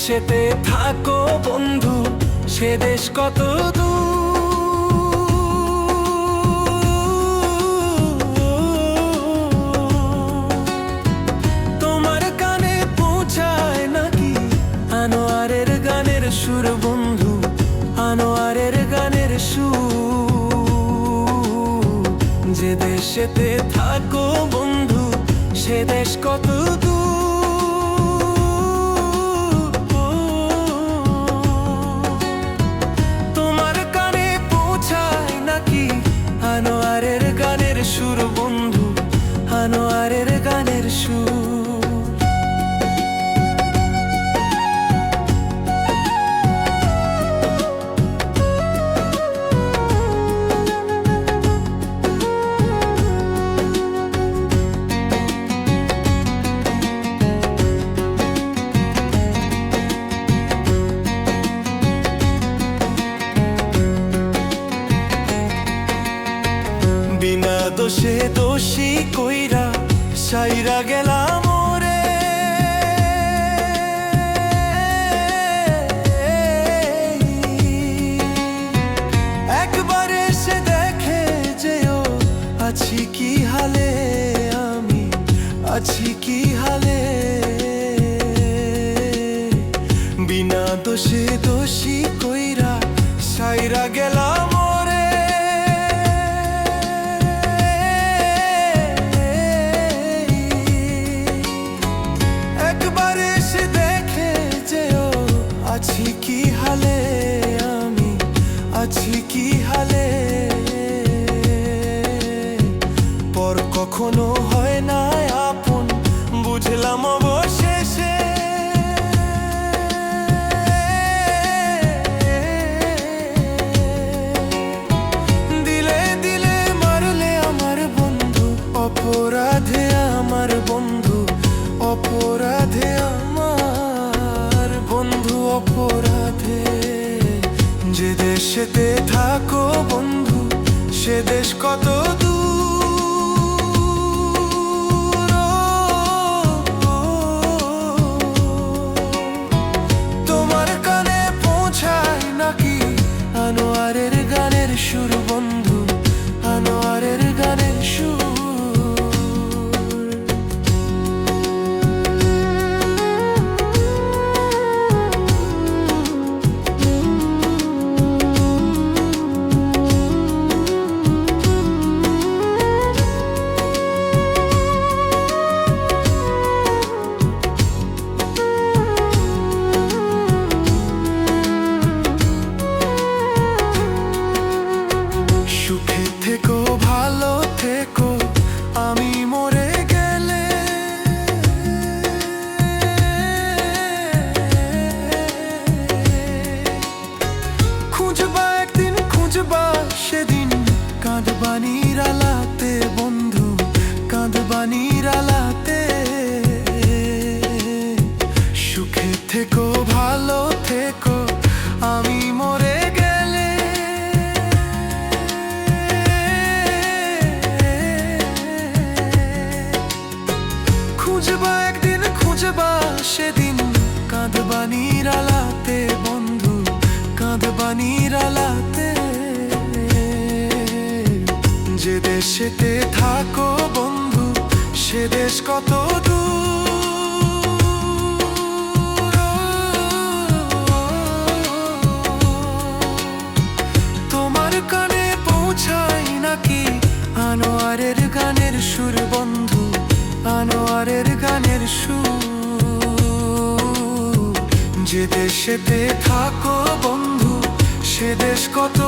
দেশেতে থাকো বন্ধু, সে দেশ কত তোমার কানে পৌঁছায় নাকি আনোয়ারের গানের সুর বন্ধু, আনোয়ারের গানের সুর। যে দেশেতে থাকো বন্ধু, সে দেশ কত তোমার কানে পৌঁছায় নাকি আনোয়ারের গানের সুর বন্ধু, আনোয়ারের গানের সুর। বিনা দোষে দোষী কইরা সাইরা গেলাম ওরে, একবার এসে দেখে যেও আছি কি হালে, আমি আছি কি হালে। বিনা দোষে দোষী কইরা সাইরা গেলাম ওরে, আছি কি হালে, আমি আছি কি হালে। পর কখনো হয় না আপন, বুঝলাম অবশেষে। দিলে দিলে মারলে আমার বন্ধু, অপরাধে আমার বন্ধু, অপরাধে আমার বন্ধু, অপরাধে। যে দেশেতে থাকো বন্ধু, সে দেশ কত দূর। তোমার কানে পৌঁছায় নাকি আনোয়ারের গানের সুর বন্ধু, আনোয়ারের গানের সুর। সুখে থেকো, ভালো থেকো, আমি মরে গেলে। খুঁজবা একদিন, খুঁজবা সেদিন, কাঁদবা নিরালাতে বন্ধু, কাঁদবা নিরালাতে। সুখে থেকো, ভালো থেকো, আমি মরে গেলে। খুঁজবা একদিন, খুঁজবা সেদিন, কাঁদবা নিরালাতে বন্ধু, কাঁদবা নিরালাতে। যে দেশেতে থাকো বন্ধু, সে দেশ কত দূর। তোমার কানে পৌঁছায় নাকি আনোয়ারের গানের সুর বন্ধু, আনোয়ারের গানের সুর। যে দেশেতে থাকো বন্ধু, সে দেশ কত